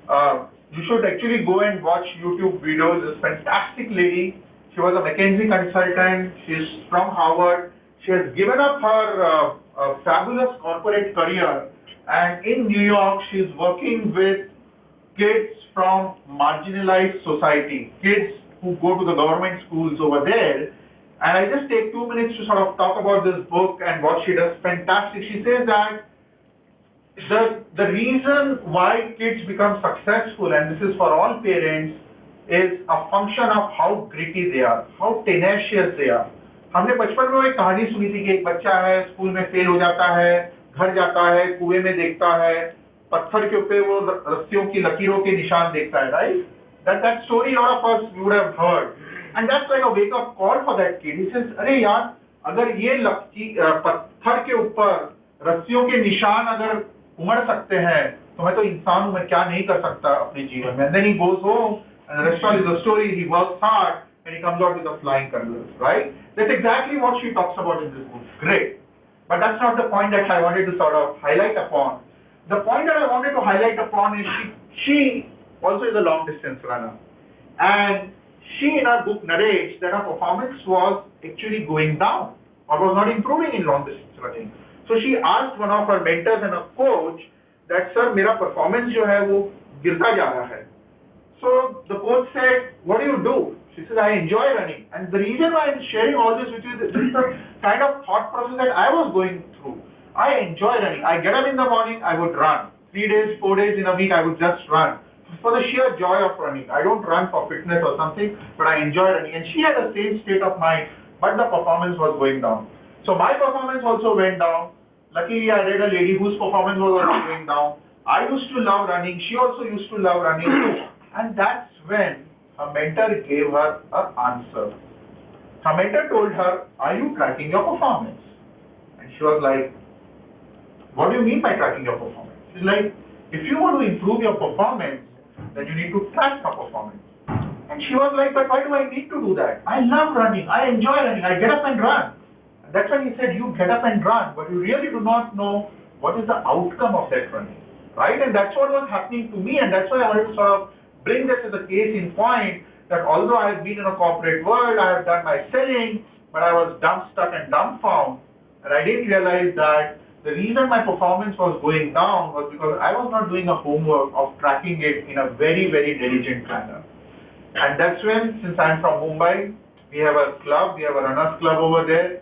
You should actually go and watch YouTube videos. This fantastic lady. She was a McKinsey consultant. She's from Harvard. She has given up her fabulous corporate career, and in New York, she's working with kids from marginalized society, kids who go to the government schools over there. And I just take 2 minutes to sort of talk about this book and what she does. Fantastic. She says that the reason why kids become successful, and this is for all parents, is a function of how gritty they are, how tenacious they are. हमने बचपन में वो एक कहानी सुनी थी कि एक बच्चा है, स्कूल में फेल हो जाता है, घर जाता है, कुएं में देखता है, पत्थर के ऊपर वो रस्सियों की लकीरों के निशान देखता है, right? That story a lot of us would have heard, and that's like a wake up call for that kid. He says, अरे यार, अगर ये पत्थर के ऊपर रस्सियों के निशान अगर उमड़ सकते हैं, तो मैं तो इंसान हूं, मैं क्या नहीं कर सकता अपने जीवन में. And then he goes home, and the rest is the story. He works hard, and he comes out with a flying colors, right? That's exactly what she talks about in this book. Great. But that's not the point that I wanted to sort of highlight upon. The point that I wanted to highlight upon is she also is a long distance runner. And she in her book narrates that her performance was actually going down or was not improving in long distance running. So she asked one of her mentors and a coach that, sir, मेरा performance जो है वो गिरता जा रहा है. So the coach said, what do you do? She says, I enjoy running. And the reason why I'm sharing all this with you, this is the kind of thought process that I was going through. I enjoy running. I get up in the morning, I would run. 3 days, 4 days in a week, I would just run. For the sheer joy of running. I don't run for fitness or something, but I enjoy running. And she had the same state of mind, but the performance was going down. So my performance also went down. Luckily, I read a lady whose performance was also going down. I used to love running. She also used to love running. And that's when her mentor gave her an answer. Her mentor told her, are you tracking your performance? And she was like, what do you mean by tracking your performance? She's like, if you want to improve your performance, then you need to track your performance. And she was like, but why do I need to do that? I love running. I enjoy running. I get up and run. And that's when he said, you get up and run, but you really do not know what is the outcome of that running. Right? And that's what was happening to me. And that's why I wanted to sort of bring this as a case in point that although I have been in a corporate world, I have done my selling, but I was stuck and dumbfounded. And I didn't realize that the reason my performance was going down was because I was not doing a homework of tracking it in a very, very diligent manner. And that's when, since I'm from Mumbai, we have a club, we have a runners club over there.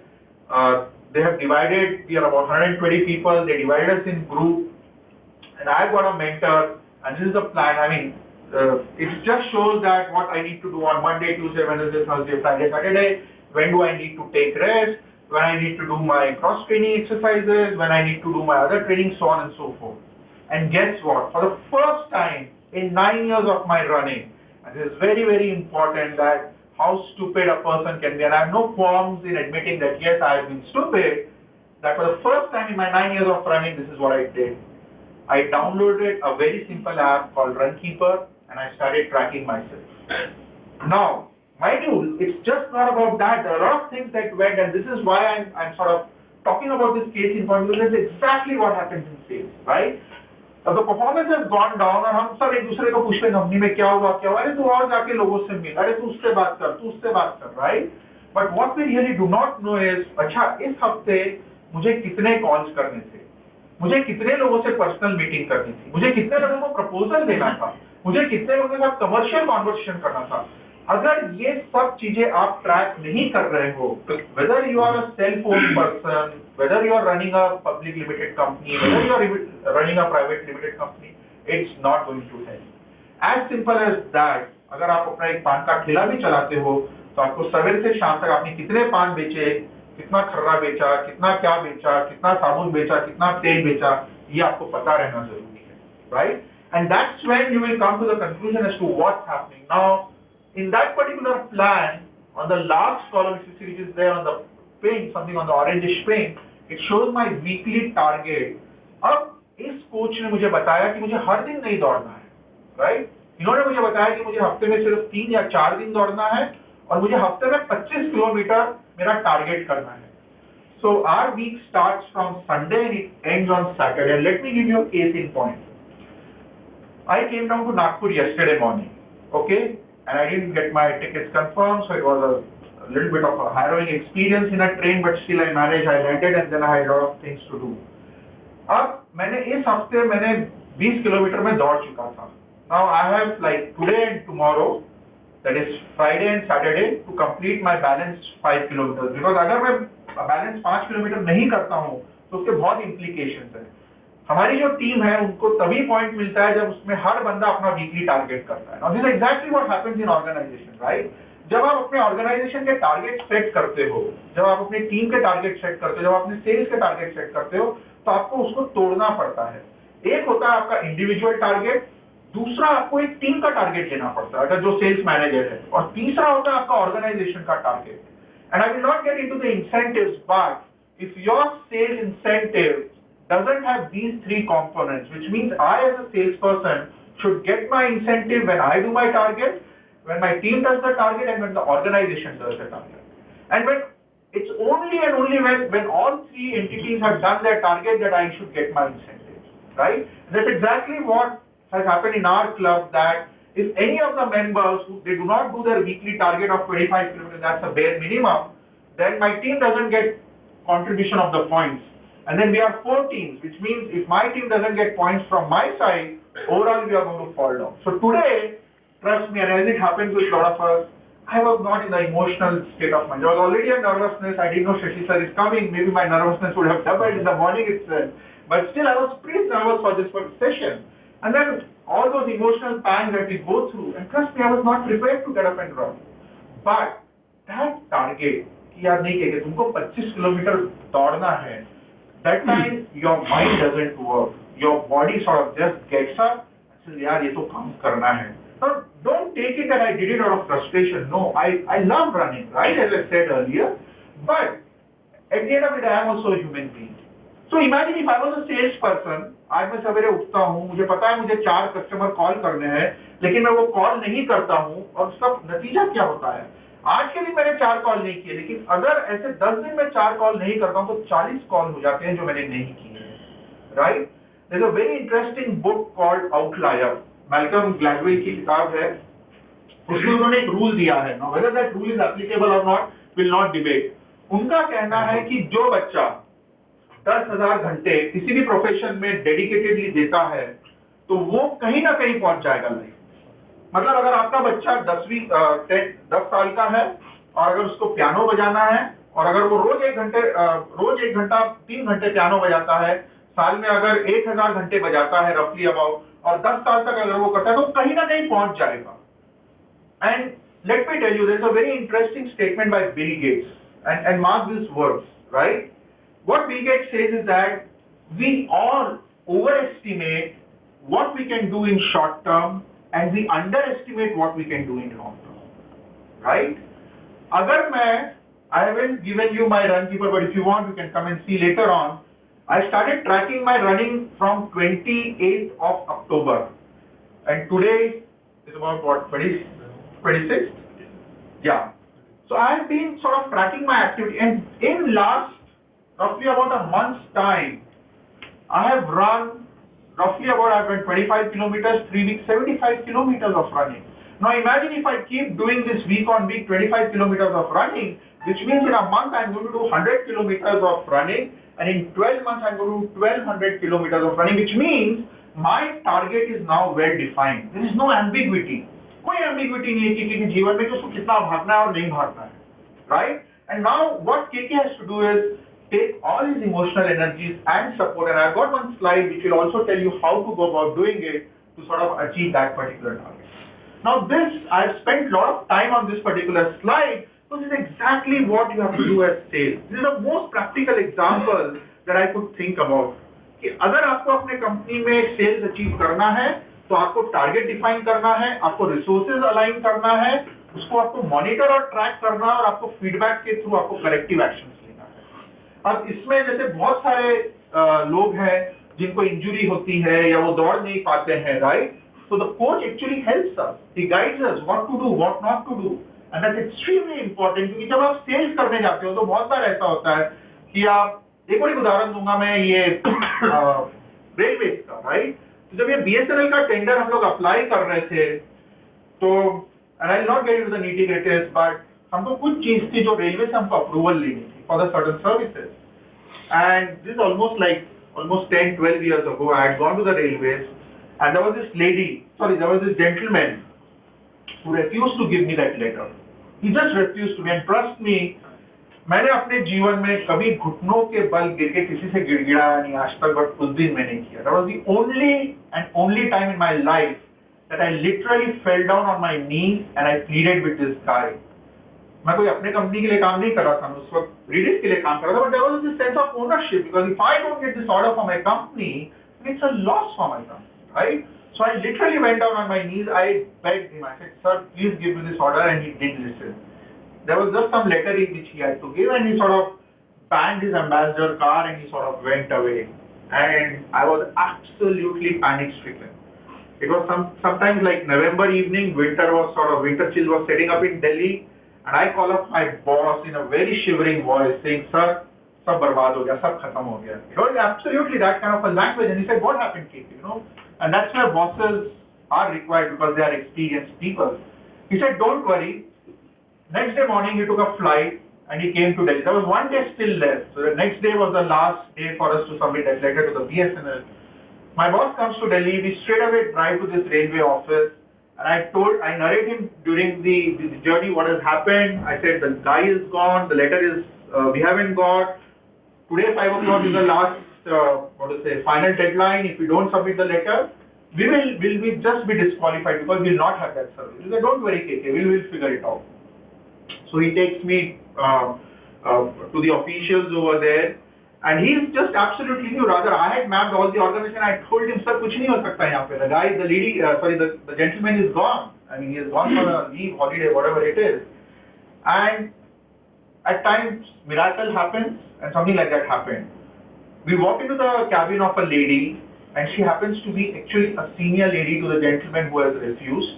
They have divided, we are about 120 people, they divided us in groups. And I've got a mentor, and this is the plan. I mean, it just shows that what I need to do on Monday, Tuesday, Wednesday, Thursday, Friday, Saturday, when do I need to take rest, when I need to do my cross training exercises, when I need to do my other training, so on and so forth. And guess what? For the first time in 9 years of my running, and this is very, very important that how stupid a person can be, and I have no qualms in admitting that yes, I have been stupid, that for the first time in my 9 years of running, this is what I did. I downloaded a very simple app called Runkeeper, and I started tracking myself. Now, mind you, it's just not about that. There are a lot of things that went, and this is why I'm sort of talking about this case in point, because that's exactly what happens in sales, right? अब the performance has gone down और हम सब एक दूसरे को पूछते हैं company में क्या हुआ, अरे तू और जाके लोगों से मिल, अरे तू उससे बात कर, right? But what we really do not know is, अच्छा इस हफ्ते मुझे कितने कॉल्स करने थे, मुझे कितने लोगों से पर्सनल मीटिंग करनी थी, मुझे कितने लोगों को प्रपोजल देना था, मुझे कितने लोगों के साथ कमर्शियल कॉन्वर्सेशन करना था. अगर ये सब चीजें आप ट्रैक नहीं कर रहे हो, whether you are a cell phone person, whether you are running a public limited company, whether you are running a private limited company, it's not going to help. As simple as that. अगर आप अपना एक पान का ठेला भी चलाते हो, तो आपको सवेरे से शाम तक आपने कितने पान बेचे, कितना खर्रा बेचा, कितना क्या बेचा, कितना साबुन बेचा, कितना तेल बेचा, ये आपको पता रहना जरूरी है, right? And that's when you will come to the conclusion as to what's happening. Now, in that particular plan, on the last column, if you see, which is there on the pink, something on the orangish pink, it shows my weekly target. अब इस coach ने मुझे बताया कि मुझे हर दिन नहीं दौड़ना है, right? इन्होंने मुझे बताया कि मुझे हफ्ते में सिर्फ 3 या 4 दिन दौड़ना है और मुझे हफ्ते में 25 किलोमीटर मेरा टारगेट करना है. So our week starts from Sunday and it ends on Saturday. And let me give you a case in point. I came down to Nagpur yesterday morning, okay, and I didn't get my tickets confirmed, so it was a little bit of a harrowing experience in a train, but still I managed. I landed, and then I had a lot of things to do. अब मैंने इस हफ्ते मैंने 20 kilometre में दौड़ चुका था. Now I have like today and tomorrow, that is Friday and Saturday, to complete my balance 5 kilometers. Because अगर मैं balance 5 किलोमीटर नहीं करता हूँ तो उसके बहुत implications हैं. हमारी जो टीम है उनको तभी पॉइंट मिलता है जब उसमें हर बंदा अपना वीकली टारगेट करता है. Now this is exactly what happens in organization, right? जब आप अपने ऑर्गेनाइजेशन के टारगेट सेट करते हो, जब आप अपनी टीम के टारगेट सेट करते हो, जब आप अपने सेल्स के टारगेट सेट करते हो, तो आपको उसको तोड़ना पड़ता है. एक होता है आपका इंडिविजुअल टारगेट, दूसरा आपको एक टीम का टारगेट लेना पड़ता है अगर जो सेल्स मैनेजर है, और तीसरा होता है आपका ऑर्गेनाइजेशन का target. And I will not get into the incentives, but if your sales incentive doesn't have these three components, which means I as a salesperson should get my incentive when I do my target, when my team does the target, and when the organization does the target. And when it's only and only when all three entities have done their target that I should get my incentive, right? That's exactly what has happened in our club, that if any of the members they do not do their weekly target of 25 kilometers, that's a bare minimum, then my team doesn't get contribution of the points. And then we are 4 teams, which means if my team doesn't get points from my side, overall we are going to fall down. So today, trust me, and as it happens with a lot of us, I was not in the emotional state of mind. There was already a nervousness. I didn't know Shashi sir is coming. Maybe my nervousness would have doubled in the morning itself. But still, I was pretty nervous for this first session. And then all those emotional pangs that we go through, and trust me, I was not prepared to get up and run. But that target, कि यार नहीं कहेंगे तुमको 25 kilometre दौड़ना है, that time your mind doesn't work, your body sort of just gets up and says, यार ये तो काम करना है. Now don't take it that I did it out of frustration. No, I love running, right, as I said earlier, but at the end of it I am also a human being. So imagine if I was a salesperson, आज मैं सवेरे उठता हूँ, मुझे पता है मुझे 4 customer call करने हैं, लेकिन मैं वो कॉल नहीं करता हूँ, और उसका नतीजा क्या होता है? आज के दिन मैंने 4 कॉल नहीं किए, लेकिन अगर ऐसे 10 दिन में 4 कॉल नहीं करता हूं तो 40 कॉल हो जाते हैं जो मैंने नहीं किए, right? There is a very interesting book called outlier, Malcolm Gladwell की किताब है. उसमें उन्होंने एक रूल दिया है. Now whether that rule is applicable or not will not debate. उनका कहना है कि जो बच्चा 10,000 घंटे किसी भी प्रोफेशन में डेडिकेटेडली देता है तो वो कहीं ना कहीं पहुंच जाएगा लाइफ. मतलब अगर आपका बच्चा 10 साल का है और अगर उसको पियानो बजाना है, और अगर वो रोज 1 घंटा 3 घंटे पियानो बजाता है, साल में अगर 1000 घंटे बजाता है रफली अबाउट, और 10 साल तक अगर वो करता है तो कहीं ना कहीं पहुंच जाएगा. And let me tell you, there is a very interesting statement by Bill Gates, and mark this words, right? What Bill Gates says is that we all overestimate what we can do in short term and we underestimate what we can do in long term, right? अगर मैं, I haven't given you my run keeper, but if you want you can come and see later on. I started tracking my running from 28th of October, and today is about what, 26th? Yeah. So I have been sort of tracking my activity, and in last roughly about a month's time, I have run roughly about, I've done 25 kilometers, 3 weeks, 75 kilometers of running. Now imagine if I keep doing this week on week 25 kilometers of running, which means in a month I'm going to do 100 kilometers of running, and in 12 months I'm going to do 1200 kilometers of running, which means my target is now well defined. There is no ambiguity. कोई ambiguity नहीं है कि जीवन में उसको कितना भागना है और नहीं भागना है, right? And now what KK has to do is take all his emotional energies and support, and I've got one slide which will also tell you how to go about doing it to sort of achieve that particular target. Now this, I've spent a lot of time on this particular slide, so this is exactly what you have to do as sales. This is the most practical example that I could think about. कि अगर आपको अपने company में sales achieve करना है तो आपको target define करना है, आपको रिसोर्सेज अलाइन करना है, उसको आपको मॉनिटर और ट्रैक करना है, और आपको फीडबैक के थ्रू आपको करेक्टिव एक्शन. अब इसमें जैसे बहुत सारे लोग हैं जिनको इंजुरी होती है या वो दौड़ नहीं पाते हैं, right? So the coach actually helps us, he guides us what to do, what not to do, and that's extremely important. क्योंकि जब आप सेल्स करने जाते हो तो बहुत बार ऐसा होता है कि आप, एक और उदाहरण दूंगा मैं ये रेलवे का, राइट? तो जब ये BSNL का टेंडर हम लोग अप्लाई कर रहे थे, तो and I'll not get into the nitty gritties, but हमको कुछ चीज थी जो रेलवे से हमको अप्रूवल लेनी थी for the certain services. And this is almost 10-12 years ago. I had gone to the railways, and there was this gentleman who refused to give me that letter. He just refused to me, and trust me, मैंने अपने जीवन में कभी घुटनों के बल गिर के किसी से गिड़गिड़ाया नहीं आज तक, but उस दिन मैंने किया. That was the only time in my life that I literally fell down on my knees and I pleaded with this guy. मैं कोई अपने कंपनी के लिए काम नहीं कर रहा था, मैं उस वक्त रीडिस के लिए काम कर रहा था, but there was this sense of ownership because if I don't get this order for my company, it's a loss for my company, right? So I literally went down on my knees. I begged him. I said, "Sir, please give me this order," and he didn't listen. There was just some letter which he had to give, and he sort of banged his ambassador car and he sort of went away. And I was absolutely panic stricken. It was sometimes like November evening, winter chill was setting up in Delhi. And I call up my boss in a very shivering voice saying, "Sir, sab barbaad ho gaya, sab khatam ho gaya." It was absolutely that kind of a language. And he said, "What happened, KK?" And that's where bosses are required because they are experienced people. He said, "Don't worry." Next day morning, he took a flight and he came to Delhi. There was one day still left. So the next day was the last day for us to submit that letter to the BSNL. My boss comes to Delhi. We straight away drive to this railway office. And I narrate him during the journey what has happened. I said the guy is gone, the letter is we haven't got. Today 5 o'clock is the last final deadline. If we don't submit the letter, will we just be disqualified because we will not have that service. He said, "Don't worry, KK, we will figure it out." So he takes me to the officials over there. And he is just absolutely new. Rather, I had mapped all the organization. I told him, "Sir, कुछ नहीं हो सकता यहाँ पे. The gentleman is gone. I mean, he has gone for a leave, holiday, whatever it is." And at times, miracle happens, and something like that happened. We walk into the cabin of a lady, and she happens to be actually a senior lady to the gentleman who has refused.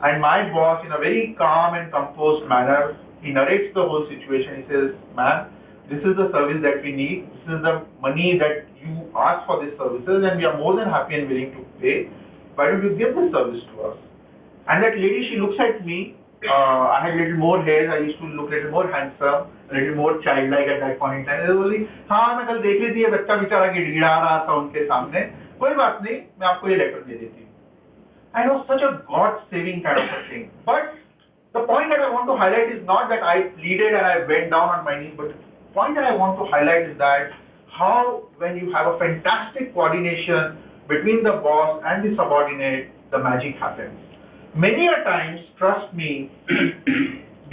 And my boss, in a very calm and composed manner, he narrates the whole situation. He says, "Ma'am, this is the service that we need. This is the money that you ask for these services, and we are more than happy and willing to pay. Why don't you give this service to us?" And that lady, she looks at me. I had little more hair. I used to look little more handsome, a little more childlike at that point in time. She बोली, "हाँ, मैं कल देख ली थी ये बच्चा बेचारा गिड़गिड़ा रहा था उनके सामने. कोई बात नहीं, मैं आपको ये लेटर दे देती हूँ." And it was such a God-saving kind of a thing. But the point that I want to highlight is not that I pleaded and I went down on my knees, but the point that I want to highlight is that how when you have a fantastic coordination between the boss and the subordinate, the magic happens. Many a times, trust me,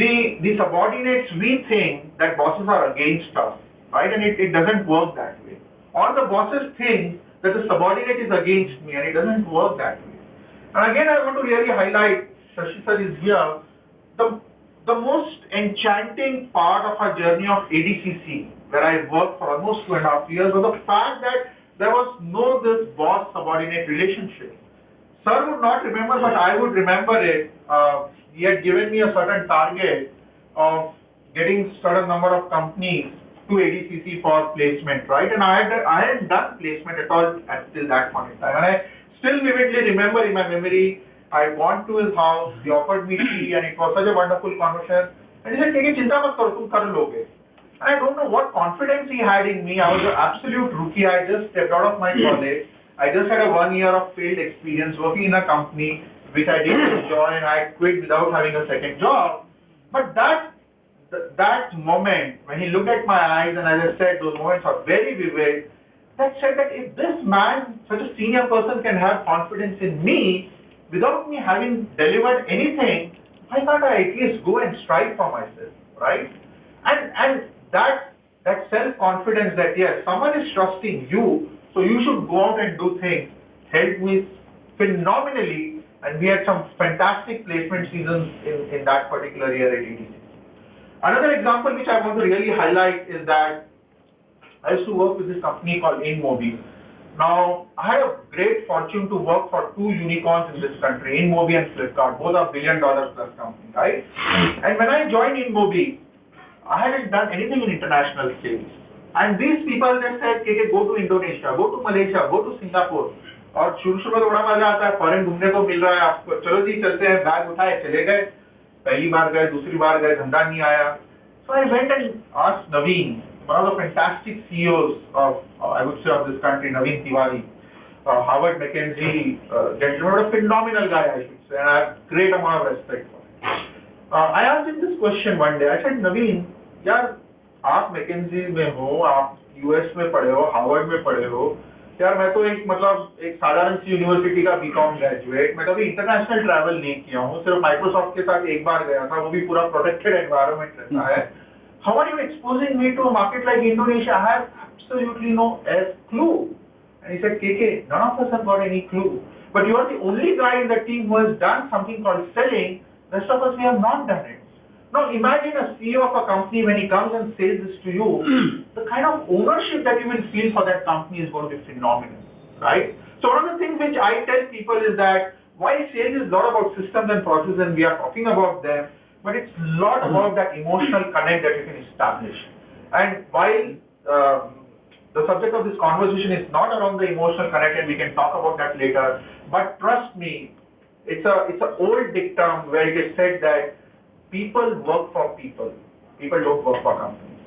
the subordinates, we think that bosses are against us, right? And it doesn't work that way. Or the bosses think that the subordinate is against me, and it doesn't work that way. And again, I want to really highlight, Shashi sir is here, the most enchanting part of our journey of ADCC, where I worked for almost 2.5 years, was the fact that there was no this boss-subordinate relationship. Sir would not remember, but I would remember it. He had given me a certain target of getting certain number of companies to ADCC for placement, right? And I hadn't done placement at all till that point in time. And I still vividly remember in my memory, I went to his house, he offered me tea, and it was such a wonderful conversation. And he said, "Take chinta mat karo, tum kar loge." And I don't know what confidence he had in me. I was an absolute rookie. I just stepped out of my college. I just had a 1 year of field experience working in a company which I didn't enjoy, and I quit without having a second job. But that moment, when he looked at my eyes, and as I said, those moments are very vivid, that said that if this man, such a senior person, can have confidence in me, without me having delivered anything, why can't I at least go and strive for myself, right? And that self-confidence that yes, someone is trusting you, so you should go out and do things, helped me phenomenally, and we had some fantastic placement seasons in that particular year at ADCC. Another example which I want to really highlight is that I used to work with this company called InMobi. Now, I had a great fortune to work for two unicorns in this country, InMobi and Flipkart. Both are billion-dollar plus companies, right? And when I joined InMobi, I hadn't done anything in international sales. And these people, they said, "KK, go to Indonesia, go to Malaysia, go to Singapore." और शुरू में तो बड़ा मजा आता है, foreign घूमने को मिल रहा है आपको, चलो जी चलते हैं, बैग उठाए चले गए, पहली बार गए, दूसरी बार गए, धंधा नहीं आया. So I went and asked Naveen, one of the fantastic CEOs of, I would say, of this country, Naveen Tiwari, Harvard McKinsey gentleman, a phenomenal guy, I should say, and I have great amount of respect for him. I asked him this question one day. I said, Naveen, यार आप McKinsey में हो, आप US में पढ़े हो, Harvard में पढ़े हो, यार मैं तो एक साधारण सी यूनिवर्सिटी का बीकॉम ग्रेजुएट, मैं कभी इंटरनेशनल ट्रैवल नहीं किया हूँ, सिर्फ माइक्रोसॉफ्ट के साथ एक बार गया था, वो भी पूरा प्रोटेक्टेड एनवायरनमेंट रहता है. How are you exposing me to a market like Indonesia? I have absolutely no clue. And he said, KK, none of us have got any clue. But you are the only guy in the team who has done something called selling. Rest of us, we have not done it. Now imagine a CEO of a company when he comes and says this to you, the kind of ownership that you will feel for that company is going to be phenomenal, right? So one of the things which I tell people is that while sales is a lot about systems and processes and we are talking about them, but it's a lot about that emotional connect that you can establish. And while the subject of this conversation is not around the emotional connect, and we can talk about that later, but trust me, it's a old dictum where it is said that people work for people don't work for companies,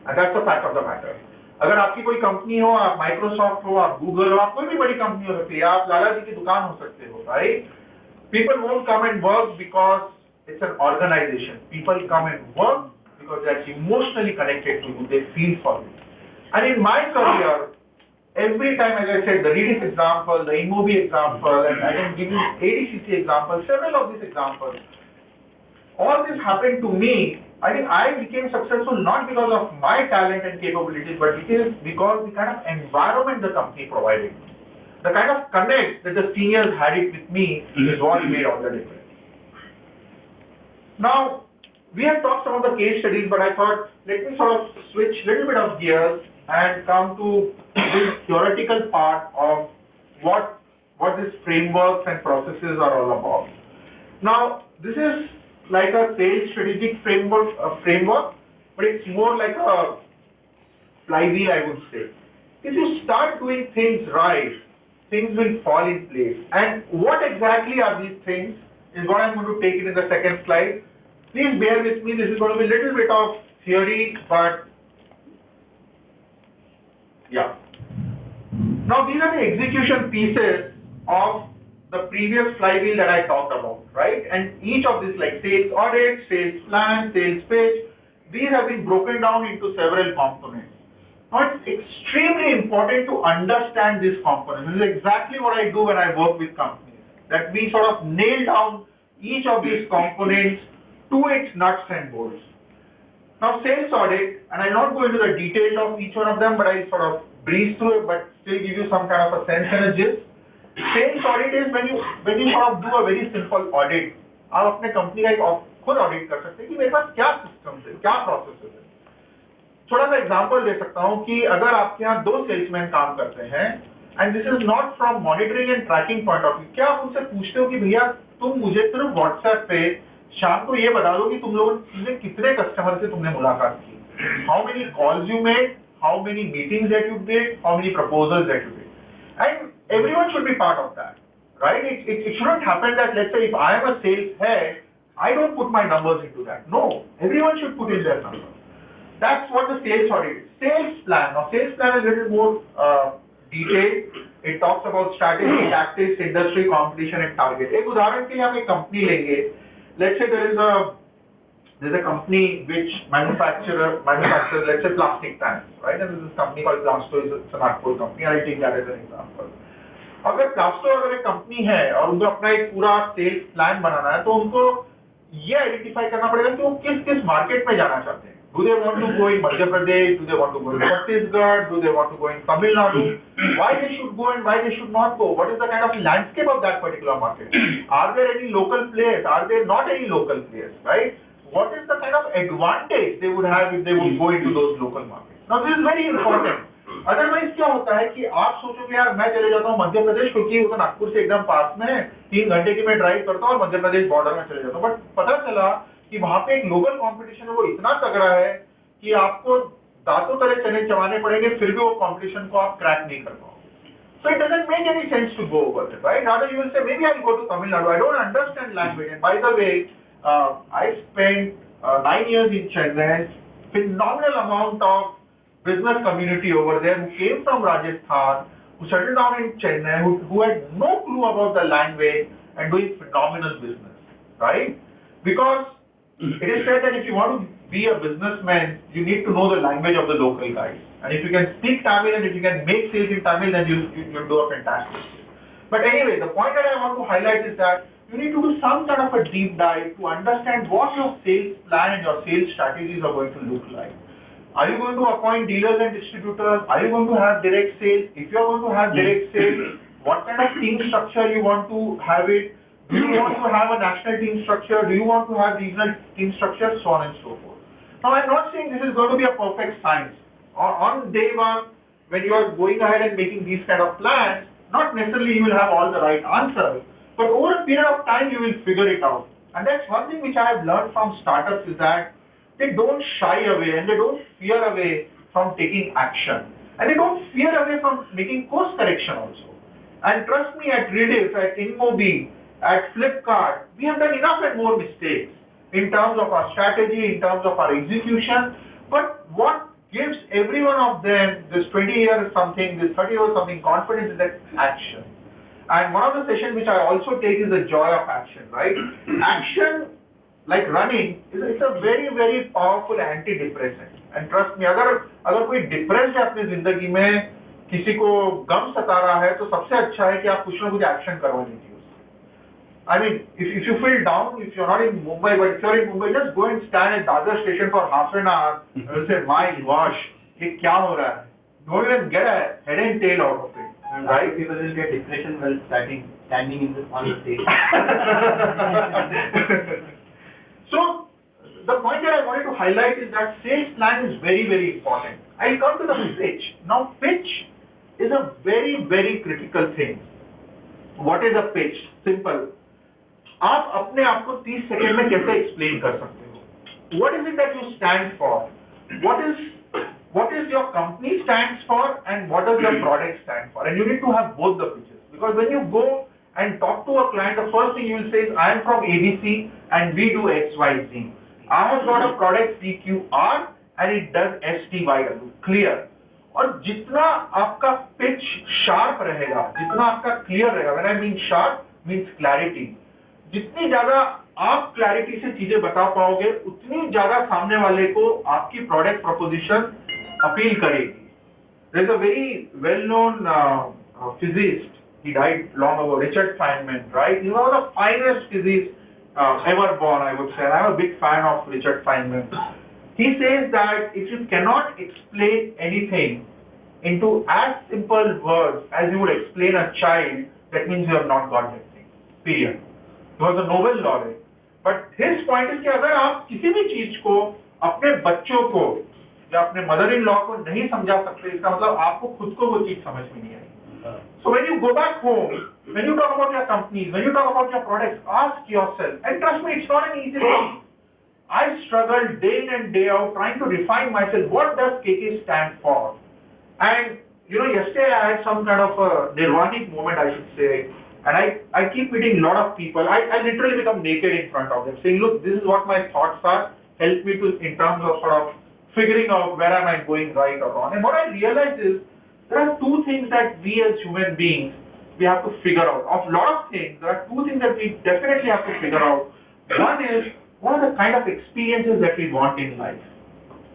and that's the fact of the matter. अगर आपकी कोई company हो, आप Microsoft हो, आप Google हो, आप कोई भी बड़ी कंपनी हो सकती है, आप लाला जी की दुकान हो सकते हो, right? People won't come and work because it's an organization. People come and work because they're emotionally connected to you, they feel for you. And in my career, every time, as I said, the Redis example, the Inmobi example, and I can give you ADCC example, several of these examples, all this happened to me. I think I became successful not because of my talent and capabilities, but it is because the kind of environment the company provided. The kind of connect that the seniors had it with me is what made all the difference. Now, we have talked some of the case studies, but I thought let me sort of switch a little bit of gears and come to this theoretical part of what these frameworks and processes are all about. Now, this is like a sales strategic framework, but it's more like a flywheel, I would say. If you start doing things right, things will fall in place. And what exactly are these things is what I'm going to take it in the second slide. Please bear with me, this is going to be a little bit of theory, but yeah. Now these are the execution pieces of the previous flywheel that I talked about, right? And each of these, like sales audit, sales plan, sales pitch, these have been broken down into several components. Now it's extremely important to understand these components. This is exactly what I do when I work with companies, that we sort of nail down each of these components to its nuts and bolts. Now sales audit, and I'll not go into the details of each one of them, but I'll sort of breeze through it, but still give you some kind of a sense and a gist. Sales audit is when you sort of do a very simple audit. आप अपने company का एक खुद audit कर सकते हैं कि मेरे पास क्या सिस्टम है, क्या प्रोसेस है. थोड़ा सा एग्जांपल दे सकता हूं कि अगर आपके यहाँ 2 सेल्समैन काम करते हैं, and this is not from monitoring and tracking point of view, क्या आप उनसे पूछते हो कि भैया तुम मुझे सिर्फ व्हाट्सएप पे शाम को ये बता दो कि तुम लोगों ने कितने कस्टमर से तुमने मुलाकात की, how many calls you made, how many meetings that you did, how many proposals that you did, and everyone should be part of that, right? It shouldn't happen that, let's say, if I am a sales head, I don't put my numbers into that. No, everyone should put in their numbers. That's what the sales audit is. Sales plan. Now, sales plan is a little more detailed. It talks about strategy, tactics, industry, competition, and target. एक उदाहरण के लिए हम एक company लेंगे. Let's say there's a company which manufactures, let's say, plastic tanks, right? And there's this company called Plasto, it's a Nagpur company. I'll take that as an example. अगर plaster अगर एक कंपनी है और उनको अपना एक पूरा सेल्स प्लान बनाना है, तो उनको ये आइडेंटिफाई करना पड़ेगा कि वो किस मार्केट में जाना चाहते हैं. Do they want to go in Madhya Pradesh? Do they want to go in Chhattisgarh? Do they want to go in Tamil Nadu? Why they should go and why they should not go? What is the kind of landscape of that particular market? Are there any local players? Are there not any local players? Right? What is the kind of advantage they would have if they would go into those local markets? Now this is very important. Otherwise क्या होता है कि आप सोचो कि यार मैं चले जाता हूँ मध्य प्रदेश, क्योंकि वो तो नागपुर से एकदम पास में है, 3 घंटे की मैं ड्राइव करता हूँ और मध्य प्रदेश बॉर्डर में चले जाता हूँ, बट पता चला कि वहां पे एक लोकल कंपटीशन है, वो इतना तगड़ा है कि आपको दांतों तले चने चबाने पड़ेंगे, फिर भी वो कंपटीशन को आप क्रैक नहीं कर पाओगे. So it doesn't make any sense to go over it, right? Rather you will say, maybe I'll go to Tamil Nadu. I don't understand language. And by the way, I spent 9 years in Chennai, phenomenal amount of business community over there who came from Rajasthan, who settled down in Chennai, who had no clue about the language and doing phenomenal business, right? Because it is said that if you want to be a businessman, you need to know the language of the local guys. And if you can speak Tamil and if you can make sales in Tamil, then you'll do a fantastic sale. But anyway, the point that I want to highlight is that you need to do some kind of a deep dive to understand what your sales plan and your sales strategies are going to look like. Are you going to appoint dealers and distributors? Are you going to have direct sales? If you are going to have direct sales, what kind of team structure you want to have it? Do you want to have a national team structure? Do you want to have regional team structure? So on and so forth. Now, I'm not saying this is going to be a perfect science. On day one, when you are going ahead and making these kind of plans, not necessarily you will have all the right answers, but over a period of time, you will figure it out. And that's one thing which I have learned from startups is that they don't shy away and they don't fear away from taking action. And they don't fear away from making course correction also. And trust me, at Rediff, at InMobi, at Flipkart, we have done enough and more mistakes in terms of our strategy, in terms of our execution. But what gives every one of them this 20 years something, this 30 years something confidence is that action. And one of the sessions which I also take is the joy of action, right? Action, like running, it's a very, very powerful antidepressant. And trust me, अगर कोई depressed है अपनी जिंदगी में, किसी को गम सता रहा है, तो सबसे अच्छा है कि आप कुछ ना कुछ action करवा लीजिए. I mean, if you feel down, if you're not in Mumbai, but if you're in Mumbai, just go and stand at Dadar station for half an hour and you'll say, my gosh, ये क्या हो रहा है? Don't even get a head and tail out of it. Right? People will get depression while standing in on the stage. So, the point that I wanted to highlight is that sales plan is very, very important. I'll come to the pitch. Now, pitch is a very, very critical thing. What is a pitch? Simple. आप अपने आप को 30 second में कैसे explain कर सकते हो? What is it that you stand for? What is your company stands for and what does your product stand for? And you need to have both the pitches, because when you go and talk to a client, the first thing you will say is, I am from ABC and we do XYZ. I have got a product CQR and it does STYW. Clear. और जितना आपका pitch sharp रहेगा, जितना आपका clear रहेगा, when I mean sharp means clarity. जितनी ज्यादा आप क्लैरिटी से चीजें बता पाओगे, उतनी ज्यादा सामने वाले को आपकी प्रोडक्ट प्रोपोजिशन अपील करेगी. There is a very well-known physicist. He died long ago, Richard Feynman, right? He was one of the finest physicists ever born, I would say. And I'm a big fan of Richard Feynman. He says that if you cannot explain anything into as simple words as you would explain a child, that means you have not got that thing. Period. He was a Nobel laureate. But his point is कि अगर आप किसी भी चीज को अपने बच्चों को या अपने मदर इन लॉ को नहीं समझा सकते, इसका मतलब आपको खुद को वो चीज समझ में नहीं आई. So when you go back home, when you talk about your companies, when you talk about your products, ask yourself, and trust me, it's not an easy thing. I struggled day in and day out trying to refine myself. What does KK stand for? And you know, yesterday I had some kind of a nirvanic moment, I should say. And I keep meeting a lot of people. I literally become naked in front of them, saying, look, this is what my thoughts are. Help me to, in terms of sort of figuring out where am I going right or wrong. And what I realized is, there are two things that we as human beings, we have to figure out. Of a lot of things, there are two things that we definitely have to figure out. One is, what are the kind of experiences that we want in life?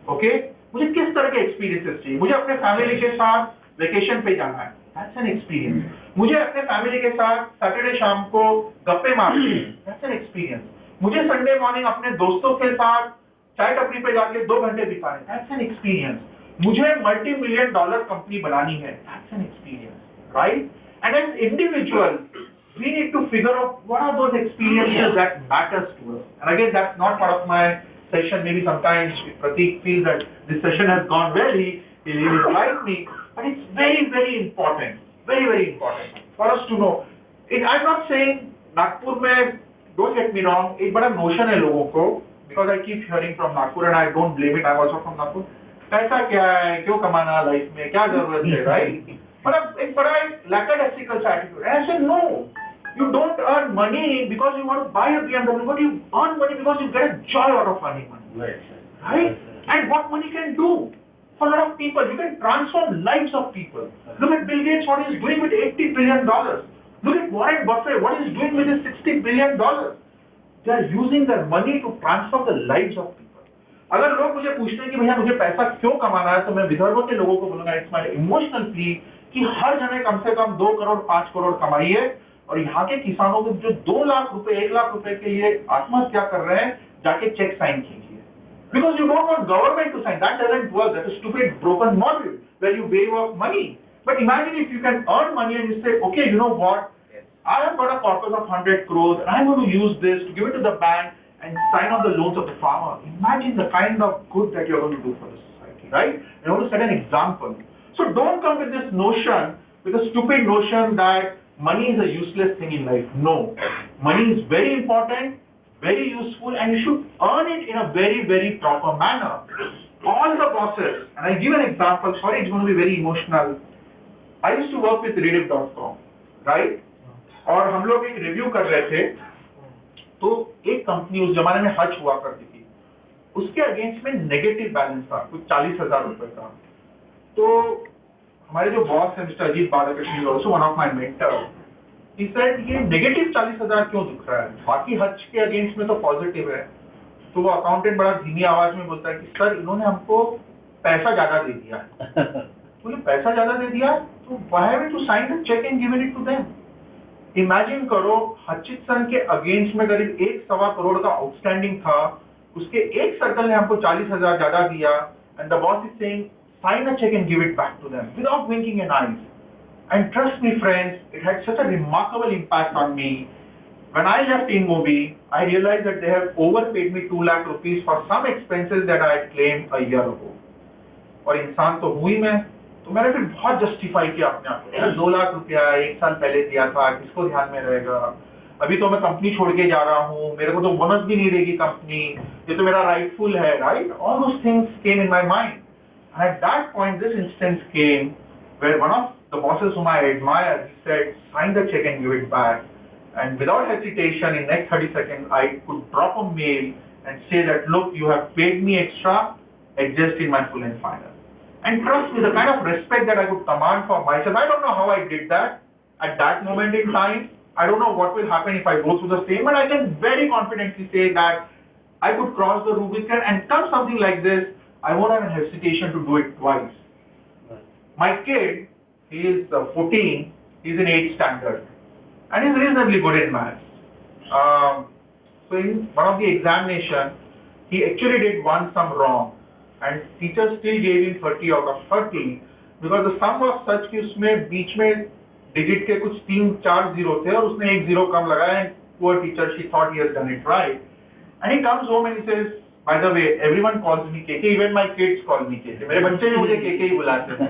Okay? मुझे किस तरह के experiences चाहिए? मुझे अपने family के साथ vacation पे जाना है. That's an experience. मुझे अपने फैमिली के साथ सैटरडे शाम को गप्पे मारनी है. That's an experience. मुझे संडे मॉर्निंग अपने दोस्तों के साथ चाय टपरी पे जाके 2 घंटे बिताने. That's an experience. मुझे $multi-million कंपनी बनानी है. That's an experience, right? And as individuals, we need to figure out what are those experiences that matters to us. And again, that's not part of my session. Maybe sometimes if Prateek feels that this session has gone well, he will invite me. But it's very, very important. Very, very important for us to know. I'm not saying Nagpur में, don't get me wrong, एक बड़ा notion है लोगों को, because I keep hearing from Nagpur and I don't blame it. I'm also from Nagpur. पैसा क्या है, क्यों कमाना लाइफ में, क्या जरूरत है, right? but I lackadaisical attitude. And I said, no, you don't earn money because you want to buy a BMW, but you earn money because you get a joy out of earning money. Right? And what money can do for a lot of people, you can transform lives of people. Look at Bill Gates, what he's doing with $80 billion. Look at Warren Buffett, what he's doing with his $60 billion. They are using their money to transform the lives of people. अगर लोग मुझे पूछते हैं कि भैया मुझे पैसा क्यों कमाना है, तो मैं विदर्भ के लोगों को बोलूंगा, इट्स माय इमोशनल प्ली कि हर जने कम से कम 2 करोड़ 5 करोड़ कमाइए, और यहाँ के किसानों को जो 2 लाख रुपए 1 लाख रुपए के लिए आत्महत्या कर रहे हैं, जाके चेक साइन कीजिए. Because you don't want government to sign. That doesn't work. That's a stupid, broken model where you wave off money. But imagine if you can earn money and you say, okay, you know what? I have got a corpus of 100 crores and I'm going to use this to give it to the bank and sign off the loans of the farmer. Imagine the kind of good that you're going to do for the society, right? I want to set an example. So don't come with this notion, with a stupid notion that money is a useless thing in life. No. Money is very important, very useful, and you should earn it in a very, very proper manner. All the bosses, and I'll give an example, sorry it's going to be very emotional. I used to work with Rediff.com, right? और हम लोग एक review कर रहे थे, तो एक company उस जमाने में हज हुआ करती थी, उसके अगेंस्ट में नेगेटिव बैलेंस था कुछ 40,000 रुपए का. तो हमारे जो बॉस है mister Ajit Balakrishna, also one of my mentor, he said ये नेगेटिव 40,000 क्यों दिख रहा है, बाकी हज के अगेंस्ट में तो पॉजिटिव है. तो वो अकाउंटेंट बड़ा धीमी आवाज में बोलता है कि सर इन्होंने हमको पैसा ज्यादा दे दिया. बोले पैसा ज्यादा दे दिया, तो why have you signed the cheque and given it to them. Imagine करो हचिसन के अगेंस्ट में करीब 1.25 करोड़ का आउटस्टैंडिंग था, उसके एक सर्कल ने हमको 40,000 ज्यादा दिया, and the boss is saying sign a cheque and give it back to them without blinking an eyes. And trust me friends, it had such a remarkable impact on me. When I left InMobi, I realized that they have overpaid me 2 lakh rupees for some expenses that I had claimed a year ago. और इंसान तो हुई मैं, तो मैंने फिर बहुत justify किया अपने आप को. 2 लाख रुपया 1 साल पहले दिया था, किसको ध्यान में रहेगा, अभी तो मैं कंपनी छोड़ के जा रहा हूँ, मेरे को तो बोनस भी नहीं देगी कंपनी, ये तो मेरा राइटफुल है, right? All those things came in my mind. And at that point this instance came where one of the bosses whom I admire, he said, sign the check and give it back. And without hesitation, in next 30 seconds, I could drop a mail and say that, look, you have paid me extra, adjust in my full and final. And trust me, the kind of respect that I could command for myself, I don't know how I did that at that moment in time. I don't know what will happen if I go through the same, but I can very confidently say that I could cross the Rubicon and come something like this, I won't have a hesitation to do it twice. My kid, he is 14, he's in 8th standard. And he's reasonably good in maths. So in one of the examination, he actually did one sum wrong, and teacher still gave him 30 out of 30 because the sum was such कि उसमें बीच में digit के कुछ 3-4 zero थे और उसने एक zero कम लगाया. And poor teacher, she thought he has done it right. And he comes home and he says, by the way, everyone calls me KK, even my kids call me KK. मेरे बच्चे भी मुझे KK ही बुलाते हैं.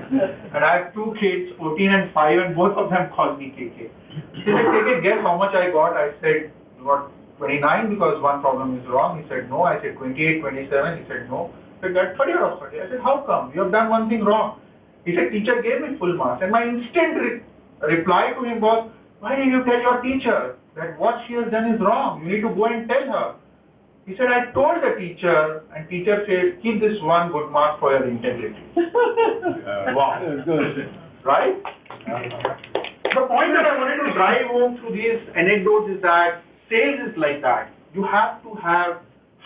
And I have 2 kids, 14 and 5, and both of them call me KK. He said, KK, guess how much I got? I said, you got 29 because one problem is wrong. He said, no. I said, 28, 27. He said, no. I said, got 30 out of 30. I said, how come? You have done one thing wrong. He said, teacher gave me full marks. And my instant reply to him was, why did you tell your teacher that what she has done is wrong? You need to go and tell her. He said, I told the teacher, and teacher said, keep this one good mark for your integrity. Wow. Right? The point that I wanted to drive home through these anecdotes is that sales is like that. You have to have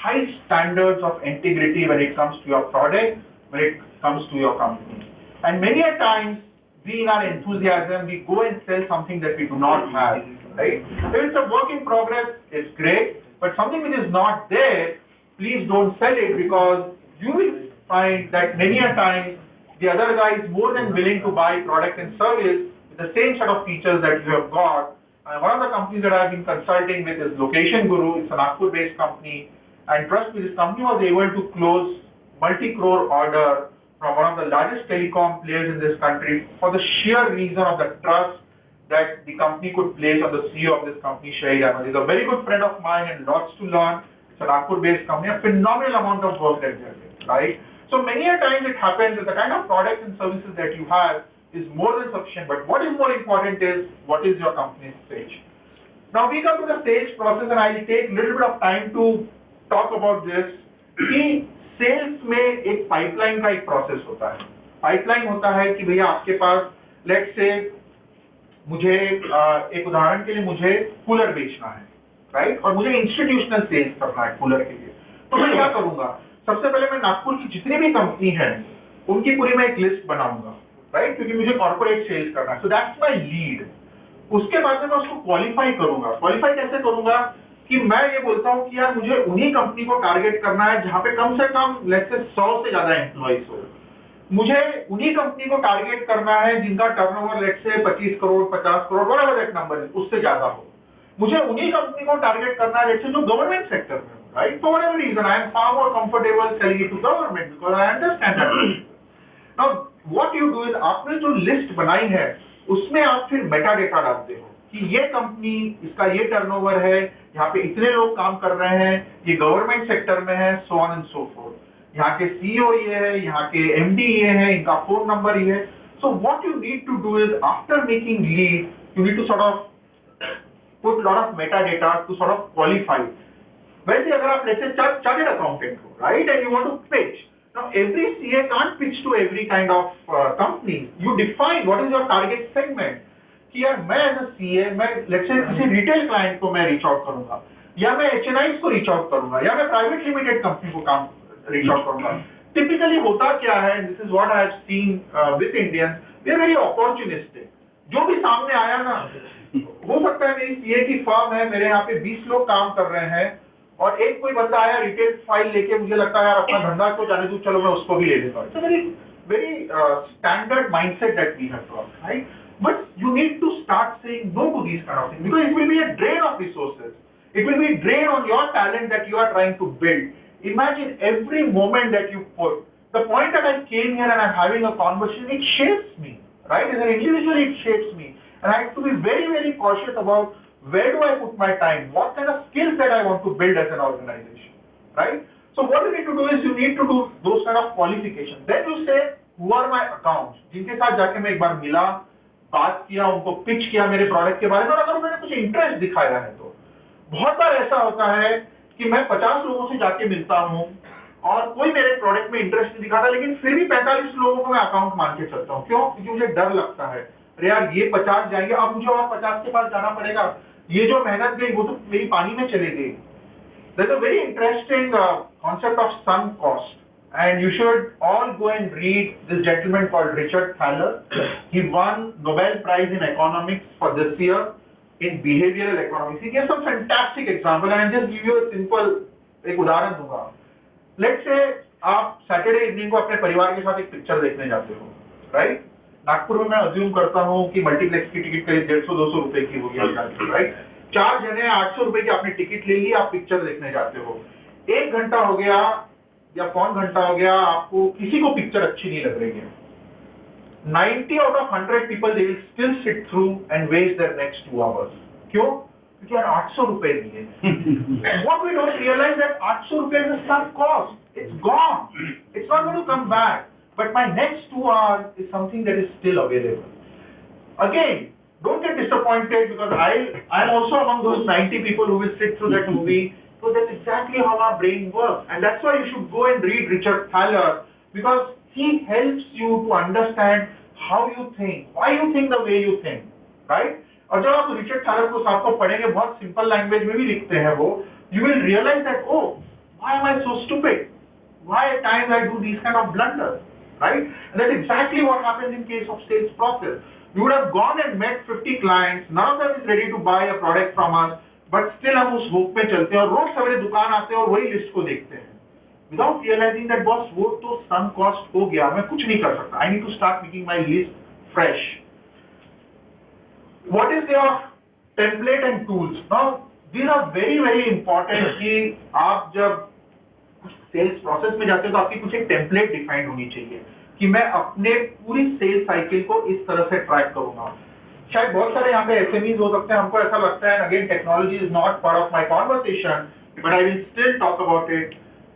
high standards of integrity when it comes to your product, when it comes to your company. And many a times, we in our enthusiasm, we go and sell something that we do not have, right? If it's a work in progress, it's great, but something which is not there, please don't sell it, because you will find that many a time, the other guy is more than willing to buy product and service with the same set of features that you have got. One of the companies that I've been consulting with is Location Guru. It's a Nagpur-based company, and trust me, this company was able to close multi-crore order from one of the largest telecom players in this country for the sheer reason of the trust that the company could place on the CEO of this company, Shahid Ahmed. He's a very good friend of mine and lots to learn. It's a Nagpur-based company, a phenomenal amount of work that they're doing, right? So many a times it happens that the kind of products and services that you have, is more than sufficient, but what is more important is what is your company's stage. Now we come to the sales process, and I'll take a little bit of time to talk about this. कि sales में एक pipeline का एक process होता है. Pipeline होता है कि भैया आपके पास, let's say मुझे एक उदाहरण के लिए मुझे कूलर बेचना है, राइट? और मुझे इंस्टीट्यूशनल सेल्स करना है कूलर के लिए. तो मैं क्या करूंगा? सबसे पहले मैं नागपुर की जितनी भी कंपनी है उनकी पूरी मैं एक लिस्ट बनाऊंगा, राइट? क्योंकि मुझे कॉर्पोरेट सेल्स करना है. So that's my lead. उसके बाद में मैं उसको क्वालिफाई करूंगा. क्वालिफाई कैसे करूंगा? कि मैं ये बोलता हूं कि यार मुझे उन्हीं कंपनी को टारगेट करना है जहां पे कम से कम लेट्स से 100 से ज्यादा एम्प्लॉइज हो. मुझे उन्हीं कंपनी को टारगेट करना है जिनका turnover let's say 25 crore 50 crore whatever that number है उससे ज्यादा हो. मुझे उन्हीं कंपनी को टारगेट करना है लेट्स से जो गवर्नमेंट सेक्टर में हो, right? For whatever reason I am far more comfortable selling it to government because I understand that. Now what you do is आपने जो लिस्ट बनाई है उसमें आप फिर मेटा डेटा डालते हो कि ये कंपनी, इसका ये टर्नओवर है, यहाँ पे इतने लोग काम कर रहे हैं, ये गवर्नमेंट सेक्टर में है, so on and so fourth. यहाँ के सीईओ ये है, यहाँ के एमडी ये है, इनका फोन नंबर ये है. So what you need to do is after making lead you need to sort of put lot of metadata to sort of qualify. वैसे अगर आप लेट्स से चार्टर्ड अकाउंटेंट हो, right, and you want to pitch. Now every CA can't pitch to every kind of company. You define what is your target segment. कि यार मैं as a CA मैं let's say किसी retail client को मैं reach out करूंगा, या मैं एचएनआईज को रीच आउट करूंगा, या मैं प्राइवेट लिमिटेड कंपनी को काम रीच आउट करूंगा. टिपिकली होता क्या है, this is what I have seen with Indians, they are very opportunistic. जो भी सामने आया ना, हो सकता है मेरी सीए की फर्म है, मेरे यहाँ पे 20 लोग काम कर रहे हैं और एक कोई बंदा आया रिटेल फाइल लेके, मुझे लगता है यार अपना धंधा को जाने दूं, चलो मैं उसको भी ले लेता हूं. It's very very standard mindset that we have to, right? But you need to start saying no to these kind of things because it will be a drain of resources. It will be a drain on your talent that you are trying to build. Imagine every moment that you put. The point that I came here and I'm having a conversation, it shapes me, right? As an individual, it shapes me. And I have to be very, very cautious about where do I put my time, what kind of skills that I want to build as an organization, right? So what you need to do is you need to do those kind of qualifications. Then you say, who are my accounts? जिनके साथ जाके मैं एक बार मिला, बात किया, उनको pitch किया मेरे प्रोडक्ट के बारे में, और अगर उन्होंने कुछ इंटरेस्ट दिखाया है तो. बहुत बार ऐसा होता है कि मैं 50 लोगों से जाके मिलता हूं और कोई मेरे प्रोडक्ट में इंटरेस्ट नहीं दिखाता, लेकिन फिर भी 45 लोगों को मैं अकाउंट मान के चलता हूं. क्यों? क्योंकि मुझे डर लगता है, अरे यार ये 50 जाएंगे, अब मुझे और 50 के पास जाना पड़ेगा, ये जो मेहनत गई वो तो मेरी पानी में चली गई. There's a very interesting concept of sunk cost. And you should all go and read this gentleman called Richard Thaler. He won Nobel Prize in Economics for this year in behavioral economics. He gave some fantastic example, and I'll just give you a simple एक उदाहरण दूंगा. Let's say आप Saturday evening को अपने परिवार के साथ एक पिक्चर देखने जाते हो, राइट? नागपुर में मैं अज्यूम करता हूँ कि मल्टीप्लेक्स की टिकट करीब 150-200 रुपए की होगी, राइट? 4 जने 800 रुपए की आपने टिकट ले ली, आप पिक्चर देखने जाते हो. 1 घंटा हो गया या पौन घंटा हो गया, आपको किसी को पिक्चर अच्छी नहीं लग रही है. 90 out of 100 people they will still sit through and waste their next 2 hours. क्यों? क्योंकि यार 800 रुपए दिए. What we don't realize that 800 रुपए is a sunk cost. It's gone. It's not going to come back. But my next 2 hours is something that is still available. Again, don't get disappointed because I'm also among those 90 people who will sit through that movie. So that's exactly how our brain works, and that's why you should go and read Richard Thaler, because he helps you to understand how you think, why you think the way you think, right? और जब आप Richard Thaler को साथ को पढ़ेंगे, बहुत simple language में भी लिखते हैं वो, you will realize that, oh, why am I so stupid? Why at times I do these kind of blunders, right? And that's exactly what happens in case of sales process. You would have gone and met 50 clients, none of them is ready to buy a product from us, but still हम उस hope में चलते हैं और रोज सवेरे दुकान आते हैं और वही लिस्ट को देखते हैं, without realizing that boss वो तो sunk cost हो गया, मैं कुछ नहीं कर सकता. I need to start making my list fresh. What is your template and tools? Now these are very very important कि आप जब सेल्स प्रोसेस में जाते हो तो आपकी कुछ एक टेम्पलेट डिफाइंड होनी चाहिए कि मैं अपने पूरी सेल्स साइकिल को इस तरह से ट्रैक करूंगा. शायद बहुत सारे यहाँ पे एसएमईज हो सकते हैं, हमको ऐसा लगता है, again technology is not part of my conversation, but I will still talk about it.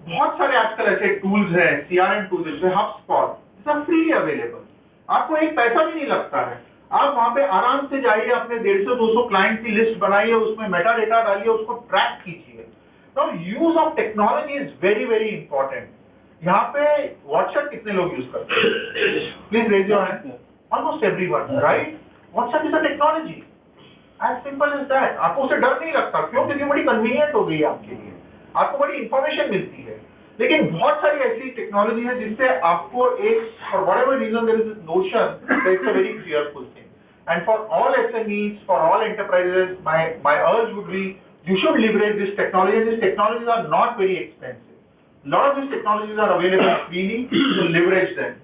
बहुत सारे आजकल ऐसे टूल्स हैं, सीआरएम टूल्स जैसे HubSpot, it's are freely available, आपको एक पैसा भी नहीं लगता है, आप वहां पे आराम से जाइए, अपने 150-200 क्लाइंट की लिस्ट बनाइए, उसमें मेटा डेटा डालिए, उसको ट्रैक कीजिए। तो use of technology is very very important. यहाँ पे व्हाट्सएप कितने लोग यूज करते हैं? Please raise your hand. Almost everyone, right? WhatsApp is a technology, as simple as that. आपको उससे डर नहीं लगता, क्यों? क्योंकि बड़ी कन्वीनियंट हो गई है आपके लिए, आपको बड़ी इंफॉर्मेशन मिलती है। लेकिन बहुत सारी ऐसी टेक्नोलॉजी है जिससे आपको एक, for whatever reason there is this notion that it's a very fearful thing. And for all SMEs, for all enterprises, my urge would be, you should leverage this technology, and these technologies are not very expensive. A lot of these technologies are available freely, so leverage them.